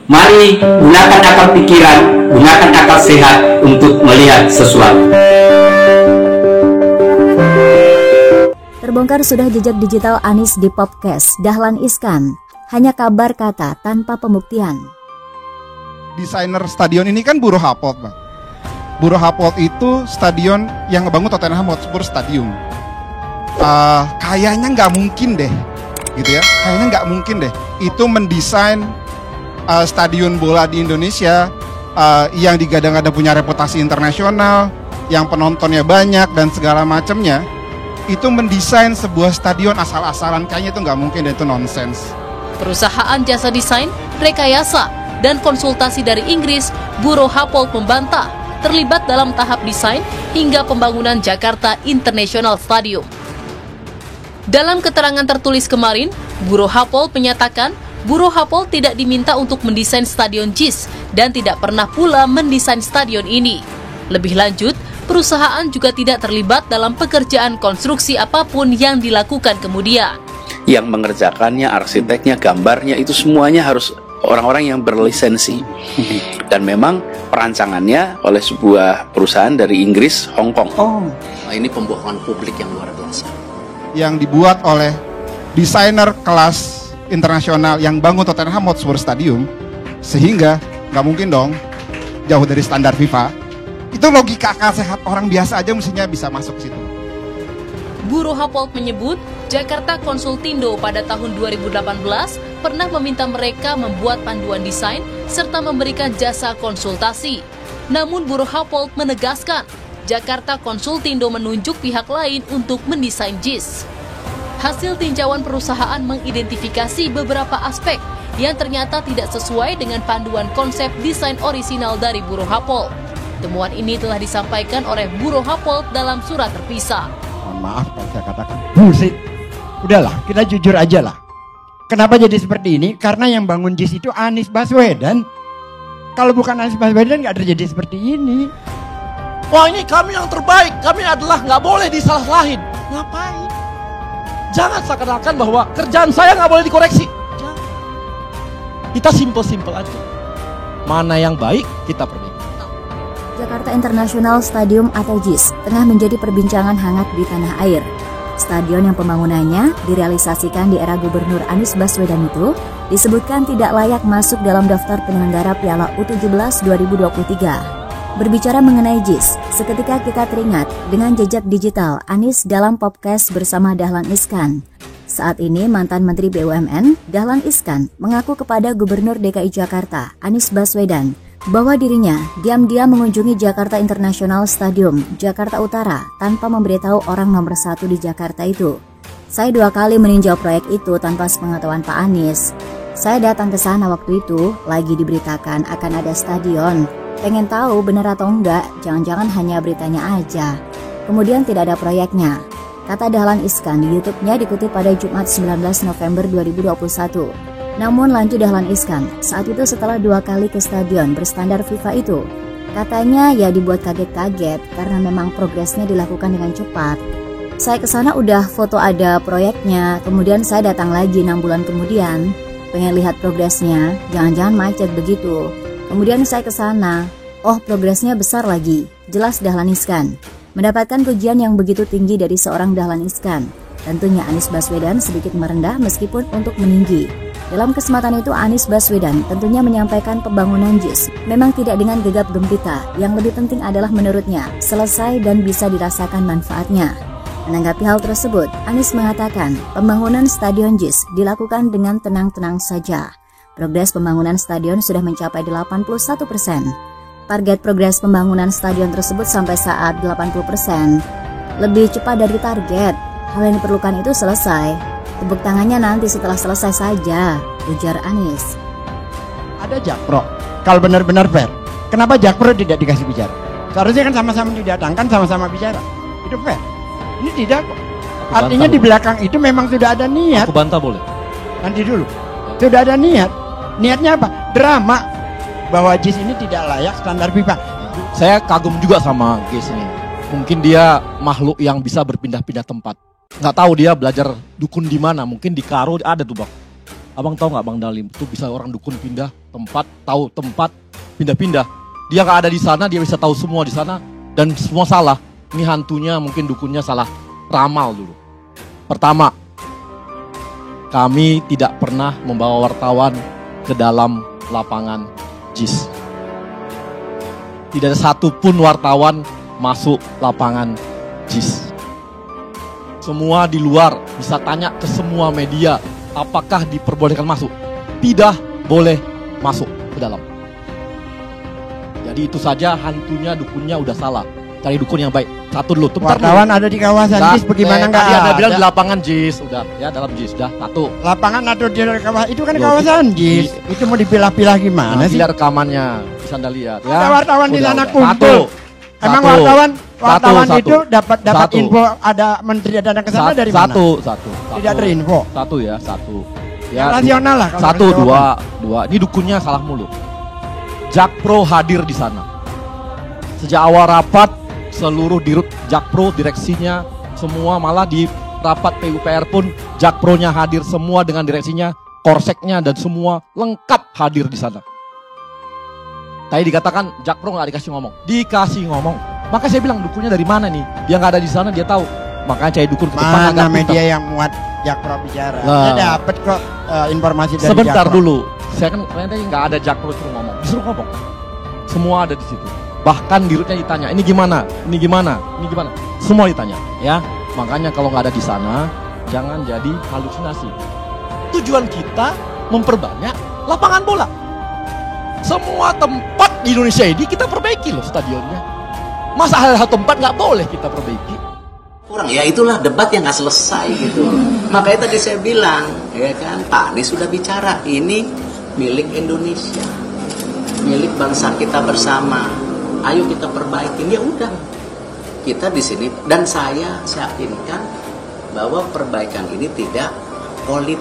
Mari gunakan akal pikiran, gunakan akal sehat untuk melihat sesuatu. Terbongkar sudah jejak digital Anies di podcast Dahlan Iskan. Hanya kabar kata tanpa pembuktian. Desainer stadion ini kan Buro Happold, Bang. Buro Happold itu stadion yang ngebangun Tottenham Hotspur Stadium. Kayaknya nggak mungkin deh, gitu ya. Kayaknya nggak mungkin deh. Itu mendesain stadion bola di Indonesia yang digadang-gadang punya reputasi internasional, yang penontonnya banyak dan segala macamnya. Itu mendesain sebuah stadion asal-asalan, kayaknya itu nggak mungkin dan itu nonsens. Perusahaan jasa desain, rekayasa, dan konsultasi dari Inggris, Buro Happold membantah terlibat dalam tahap desain hingga pembangunan Jakarta International Stadium. Dalam keterangan tertulis kemarin, Buro Happold menyatakan Buro Happold tidak diminta untuk mendesain stadion JIS dan tidak pernah pula mendesain stadion ini. Lebih lanjut, perusahaan juga tidak terlibat dalam pekerjaan konstruksi apapun yang dilakukan kemudian. Yang mengerjakannya, arsiteknya, gambarnya itu semuanya harus orang-orang yang berlisensi. Dan memang perancangannya oleh sebuah perusahaan dari Inggris, Hong Kong. Nah, ini pembohongan publik yang luar biasa. Yang dibuat oleh desainer kelas internasional yang bangun Tottenham Hotspur Stadium, sehingga nggak mungkin dong jauh dari standar FIFA. Itu logika akal sehat orang biasa aja mestinya bisa masuk ke situ. Buro Happold menyebut Jakarta Konsultindo pada tahun 2018 pernah meminta mereka membuat panduan desain serta memberikan jasa konsultasi. Namun Buro Happold menegaskan Jakarta Konsultindo menunjuk pihak lain untuk mendesain JIS. Hasil tinjauan perusahaan mengidentifikasi beberapa aspek yang ternyata tidak sesuai dengan panduan konsep desain orisinal dari Buro Happold. Temuan ini telah disampaikan oleh Buro Happold dalam surat terpisah. Mohon maaf kalau saya katakan bullshit. Udahlah, kita jujur aja lah. Kenapa jadi seperti ini? Karena yang bangun JIS itu Anies Baswedan. Kalau bukan Anies Baswedan nggak terjadi seperti ini. Wah, ini kami yang terbaik, kami adalah nggak boleh disalah-salahin. Ngapain? Jangan seakan-akan bahwa kerjaan saya nggak boleh dikoreksi. Jangan. Kita simpel-simpel aja. Mana yang baik kita perbaiki. Jakarta International Stadium atau JIS tengah menjadi perbincangan hangat di tanah air. Stadion yang pembangunannya direalisasikan di era Gubernur Anies Baswedan itu disebutkan tidak layak masuk dalam daftar penyelenggara Piala U17 2023. Berbicara mengenai JIS, seketika kita teringat dengan jejak digital Anies dalam podcast bersama Dahlan Iskan. Saat ini mantan Menteri BUMN Dahlan Iskan mengaku kepada Gubernur DKI Jakarta Anies Baswedan bahwa dirinya diam-diam mengunjungi Jakarta International Stadium, Jakarta Utara tanpa memberitahu orang nomor 1 di Jakarta itu. Saya 2 kali meninjau proyek itu tanpa sepengetahuan Pak Anies. Saya datang ke sana waktu itu, lagi diberitakan akan ada stadion. Pengen tahu benar atau enggak, jangan-jangan hanya beritanya aja. Kemudian tidak ada proyeknya. Kata Dahlan Iskan di YouTube-nya dikutip pada Jumat 19 November 2021. Namun lanjut Dahlan Iskan, saat itu setelah 2 kali ke stadion berstandar FIFA itu, katanya ya dibuat kaget-kaget karena memang progresnya dilakukan dengan cepat. Saya kesana udah foto ada proyeknya, kemudian saya datang lagi 6 bulan kemudian, pengen lihat progresnya, jangan-jangan macet begitu. Kemudian saya kesana, oh progresnya besar lagi, jelas Dahlan Iskan. Mendapatkan pujian yang begitu tinggi dari seorang Dahlan Iskan, tentunya Anies Baswedan sedikit merendah meskipun untuk meninggi. Dalam kesempatan itu Anies Baswedan tentunya menyampaikan pembangunan JIS memang tidak dengan gegap gempita, yang lebih penting adalah menurutnya selesai dan bisa dirasakan manfaatnya. Menanggapi hal tersebut, Anies mengatakan pembangunan stadion JIS dilakukan dengan tenang-tenang saja. Progres pembangunan stadion sudah mencapai 81%. Target progres pembangunan stadion tersebut sampai saat 80%. Lebih cepat dari target. Hal yang diperlukan itu selesai. Tepuk tangannya nanti setelah selesai saja, ujar Anies. Ada Jakpro, kalau benar-benar fair, kenapa Jakpro tidak dikasih bicara? Seharusnya kan sama-sama didatangkan, sama-sama bicara. Itu fair. Ini tidak kok. Artinya di belakang itu memang sudah ada niat. Aku bantah boleh? Nanti dulu. Sudah ada niat. Niatnya apa? Drama. Bahwa JIS ini tidak layak standar FIFA. Saya kagum juga sama JIS ini. Mungkin dia makhluk yang bisa berpindah-pindah tempat. Nggak tahu dia belajar dukun di mana, mungkin di Karo ada tuh Bang. Abang tahu nggak Bang Dalim itu bisa orang dukun pindah tempat, tahu tempat, pindah-pindah. Dia nggak ada di sana, dia bisa tahu semua di sana dan semua salah. Ini hantunya mungkin dukunnya salah ramal dulu. Pertama, kami tidak pernah membawa wartawan ke dalam lapangan JIS. Tidak ada satupun wartawan masuk lapangan JIS. Semua di luar, bisa tanya ke semua media, apakah diperbolehkan masuk? Tidak boleh masuk ke dalam. Jadi itu saja hantunya, dukunnya udah salah. Cari dukun yang baik. Satu dulu. Wartawan ada di kawasan JIS, bagaimana nggak ada? Dia bilang ada? di lapangan JIS, udah ya dalam JIS, udah satu. Lapangan atau di kawasan itu kan kawasan JIS. Itu mau dipilah-pilah gimana sih? Lihat rekamannya, bisa Anda lihat. Ya. Ada wartawan di Udah, sana udah. kumpul. Emang Satu. wartawan Satu. itu dapat Satu. info ada menteri datang ke sana dari mana? Satu. Tidak terinfo. Satu. Yang rasional lah. kalau Satu, rasional. dua. Ini dukunnya salah mulu. Jakpro hadir di sana. Sejak awal rapat, seluruh dirut Jakpro, direksinya, semua malah di rapat PUPR pun Jakpronya hadir semua dengan direksinya, korseknya dan semua lengkap hadir di sana. Tadi dikatakan Jakpro nggak dikasih ngomong. Dikasih ngomong. Maka saya bilang dukunnya dari mana nih? Dia nggak ada di sana, dia tahu. Makanya cari dukun ke depan Mana agak media pintar. yang muat Jakpro bicara? Lah. Saya dapat kok informasi dari Sebentar Jakpro. dulu. Saya kan ternyata nggak ada Jakpro suruh ngomong. Disuruh ngomong. Semua ada di situ. Bahkan dirutnya ditanya, ini gimana? Ini gimana? Ini gimana? Semua ditanya, ya. Makanya kalau nggak ada di sana, jangan jadi halusinasi. Tujuan kita memperbanyak lapangan bola. Semua tempat di Indonesia ini kita perbaiki loh stadionnya. Masa hal-hal tempat nggak boleh kita perbaiki? Kurang ya, itulah debat yang nggak selesai gitu. Makanya tadi saya bilang, ya kan, Pak Anies sudah bicara, ini milik Indonesia, milik bangsa kita bersama. Ayo kita perbaikin, ya udah. Kita di sini dan saya yakinkan bahwa perbaikan ini tidak politik.